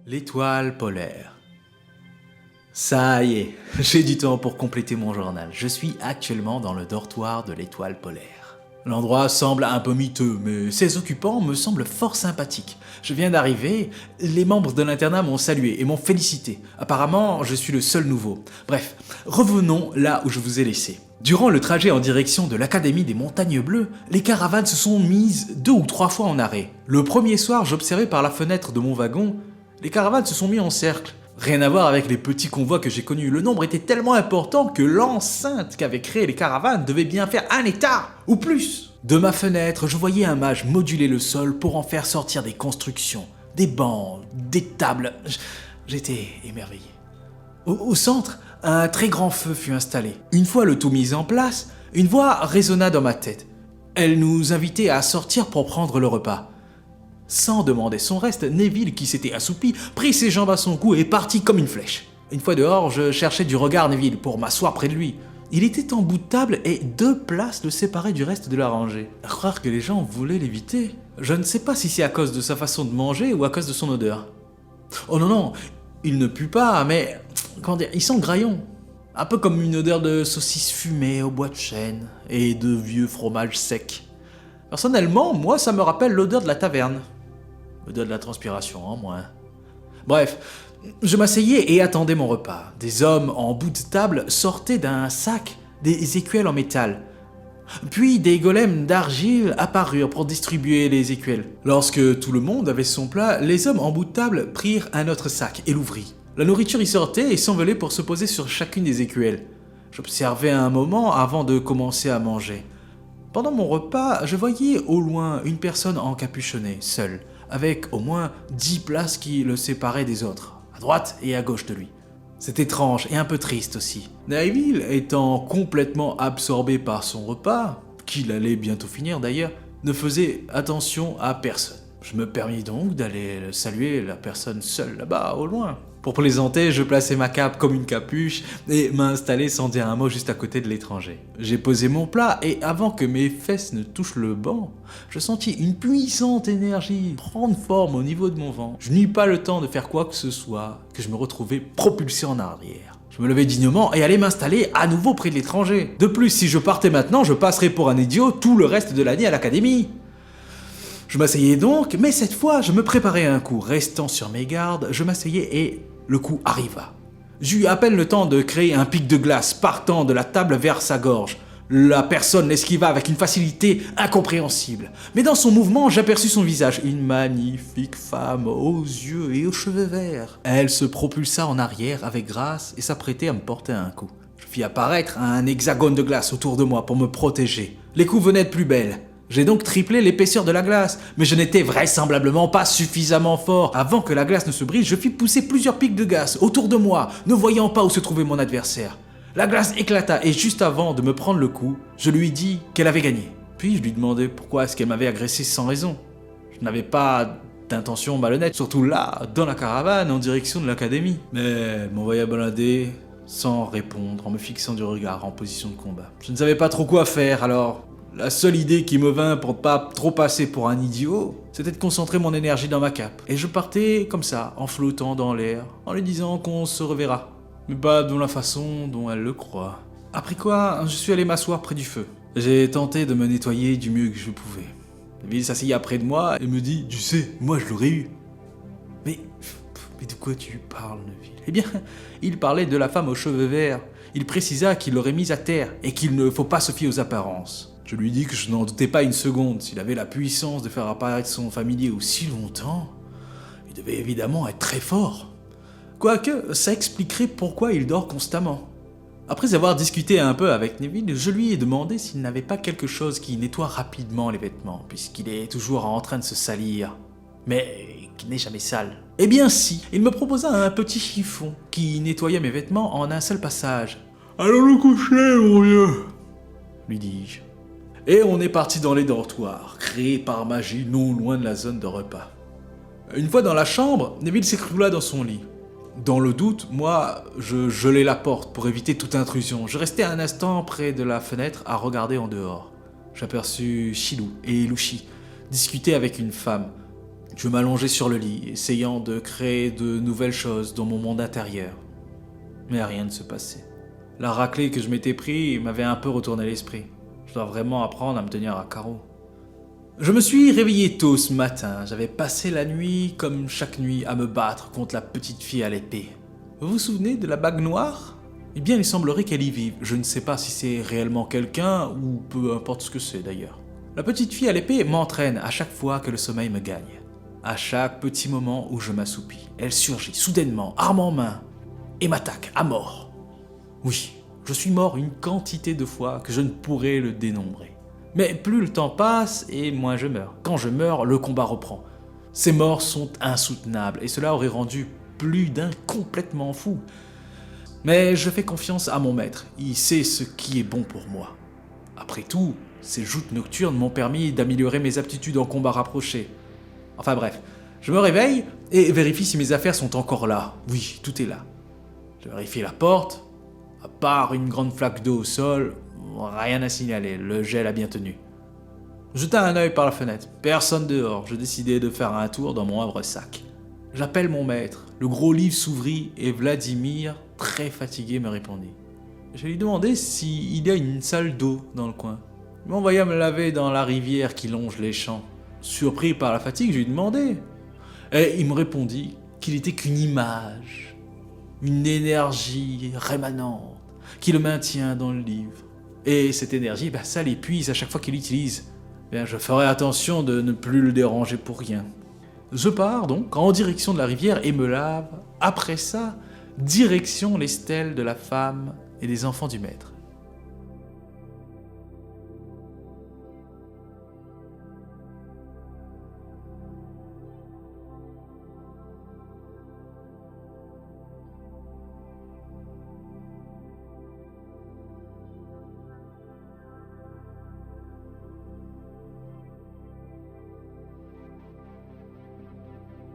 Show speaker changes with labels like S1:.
S1: L'étoile polaire. Ça y est, j'ai du temps pour compléter mon journal. Je suis actuellement dans le dortoir de l'étoile polaire. L'endroit semble un peu miteux, mais ses occupants me semblent fort sympathiques. Je viens d'arriver, les membres de l'internat m'ont salué et m'ont félicité. Apparemment, je suis le seul nouveau. Bref, revenons là où je vous ai laissé. Durant le trajet en direction de l'Académie des Montagnes Bleues, les caravanes se sont mises 2 ou 3 fois en arrêt. Le premier soir, j'observais par la fenêtre de mon wagon, les caravanes se sont mis en cercle. Rien à voir avec les petits convois que j'ai connus. Le nombre était tellement important que l'enceinte qu'avaient créé les caravanes devait bien faire 1 hectare ou plus. De ma fenêtre, je voyais un mage moduler le sol pour en faire sortir des constructions, des bancs, des tables. J'étais émerveillé. Au centre, un très grand feu fut installé. Une fois le tout mis en place, une voix résonna dans ma tête. Elle nous invitait à sortir pour prendre le repas. Sans demander son reste, Neville, qui s'était assoupi, prit ses jambes à son cou et partit comme une flèche. Une fois dehors, je cherchais du regard Neville pour m'asseoir près de lui. Il était en bout de table et 2 places le séparaient du reste de la rangée. À croire que les gens voulaient l'éviter. Je ne sais pas si c'est à cause de sa façon de manger ou à cause de son odeur. Oh non, il ne pue pas, mais comment dire, il sent le graillon. Un peu comme une odeur de saucisse fumée au bois de chêne et de vieux fromage sec. Personnellement, moi, ça me rappelle l'odeur de la taverne. L'odeur de la transpiration en moins. Bref, je m'asseyais et attendais mon repas. Des hommes en bout de table sortaient d'un sac des écuelles en métal. Puis des golems d'argile apparurent pour distribuer les écuelles. Lorsque tout le monde avait son plat, les hommes en bout de table prirent un autre sac et l'ouvrirent. La nourriture y sortait et s'envolait pour se poser sur chacune des écuelles. J'observais un moment avant de commencer à manger. Pendant mon repas, je voyais au loin une personne encapuchonnée, seule, avec au moins 10 places qui le séparaient des autres, à droite et à gauche de lui. C'est étrange et un peu triste aussi. Neville, étant complètement absorbé par son repas, qu'il allait bientôt finir d'ailleurs, ne faisait attention à personne. Je me permis donc d'aller saluer la personne seule là-bas, au loin. Pour plaisanter, je plaçais ma cape comme une capuche et m'installais sans dire un mot juste à côté de l'étranger. J'ai posé mon plat et avant que mes fesses ne touchent le banc, je sentis une puissante énergie prendre forme au niveau de mon ventre. Je n'eus pas le temps de faire quoi que ce soit, que je me retrouvais propulsé en arrière. Je me levai dignement et allais m'installer à nouveau près de l'étranger. De plus, si je partais maintenant, je passerais pour un idiot tout le reste de l'année à l'académie. Je m'asseyais donc, mais cette fois, je me préparais un coup. Restant sur mes gardes, je m'asseyais et le coup arriva. J'eus à peine le temps de créer un pic de glace partant de la table vers sa gorge. La personne l'esquiva avec une facilité incompréhensible. Mais dans son mouvement, j'aperçus son visage. Une magnifique femme aux yeux et aux cheveux verts. Elle se propulsa en arrière avec grâce et s'apprêtait à me porter un coup. Je fis apparaître un hexagone de glace autour de moi pour me protéger. Les coups venaient de plus belle. J'ai donc triplé l'épaisseur de la glace, mais je n'étais vraisemblablement pas suffisamment fort. Avant que la glace ne se brise, je fis pousser plusieurs pics de glace autour de moi, ne voyant pas où se trouvait mon adversaire. La glace éclata et juste avant de me prendre le coup, je lui dis qu'elle avait gagné. Puis je lui demandai pourquoi est-ce qu'elle m'avait agressé sans raison. Je n'avais pas d'intention malhonnête, surtout là, dans la caravane, en direction de l'académie. Mais elle m'envoya balader sans répondre, en me fixant du regard en position de combat. Je ne savais pas trop quoi faire alors. La seule idée qui me vint pour ne pas trop passer pour un idiot, c'était de concentrer mon énergie dans ma cape. Et je partais comme ça, en flottant dans l'air, en lui disant qu'on se reverra. Mais pas de la façon dont elle le croit. Après quoi, je suis allé m'asseoir près du feu. J'ai tenté de me nettoyer du mieux que je pouvais. Neville s'assit près de moi et me dit « Tu sais, moi je l'aurais eu. » Mais de quoi tu parles, Neville ? Eh bien, il parlait de la femme aux cheveux verts. Il précisa qu'il l'aurait mise à terre et qu'il ne faut pas se fier aux apparences. Je lui dis que je n'en doutais pas une seconde. S'il avait la puissance de faire apparaître son familier aussi longtemps, il devait évidemment être très fort. Quoique, ça expliquerait pourquoi il dort constamment. Après avoir discuté un peu avec Neville, je lui ai demandé s'il n'avait pas quelque chose qui nettoie rapidement les vêtements, puisqu'il est toujours en train de se salir, mais qui n'est jamais sale. Eh bien si, il me proposa un petit chiffon qui nettoyait mes vêtements en un seul passage. « Allons nous coucher, mon vieux !» lui dis-je. Et on est parti dans les dortoirs, créés par magie non loin de la zone de repas. Une fois dans la chambre, Neville s'écroula dans son lit. Dans le doute, moi, je gelai la porte pour éviter toute intrusion. Je restais un instant près de la fenêtre à regarder en dehors. J'aperçus Chilou et Louchi discuter avec une femme. Je m'allongeais sur le lit, essayant de créer de nouvelles choses dans mon monde intérieur. Mais rien ne se passait. La raclée que je m'étais pris m'avait un peu retourné l'esprit. Je dois vraiment apprendre à me tenir à carreau. Je me suis réveillé tôt ce matin. J'avais passé la nuit, comme chaque nuit, à me battre contre la petite fille à l'épée. Vous vous souvenez de la bague noire ? Eh bien, il semblerait qu'elle y vive. Je ne sais pas si c'est réellement quelqu'un, ou peu importe ce que c'est d'ailleurs. La petite fille à l'épée m'entraîne à chaque fois que le sommeil me gagne. À chaque petit moment où je m'assoupis, elle surgit soudainement, arme en main, et m'attaque à mort. Oui, je suis mort une quantité de fois que je ne pourrais le dénombrer. Mais plus le temps passe et moins je meurs. Quand je meurs, le combat reprend. Ces morts sont insoutenables et cela aurait rendu plus d'un complètement fou. Mais je fais confiance à mon maître, il sait ce qui est bon pour moi. Après tout, ces joutes nocturnes m'ont permis d'améliorer mes aptitudes en combat rapproché. Enfin bref, je me réveille et vérifie si mes affaires sont encore là. Oui, tout est là. Je vérifie la porte. À part une grande flaque d'eau au sol, rien à signaler, le gel a bien tenu. Je jetai un œil par la fenêtre, personne dehors, je décidai de faire un tour dans mon havre-sac. J'appelle mon maître, le gros livre s'ouvrit et Vladimir, très fatigué, me répondit. Je lui demandai s'il y a une salle d'eau dans le coin. Il m'envoya me laver dans la rivière qui longe les champs. Surpris par la fatigue, je lui demandai. Et il me répondit qu'il n'était qu'une image, une énergie rémanente qui le maintient dans le livre. Et cette énergie, ça l'épuise à chaque fois qu'il l'utilise. Je ferai attention de ne plus le déranger pour rien. Je pars donc en direction de la rivière et me lave. Après ça, direction les stèles de la femme et des enfants du maître.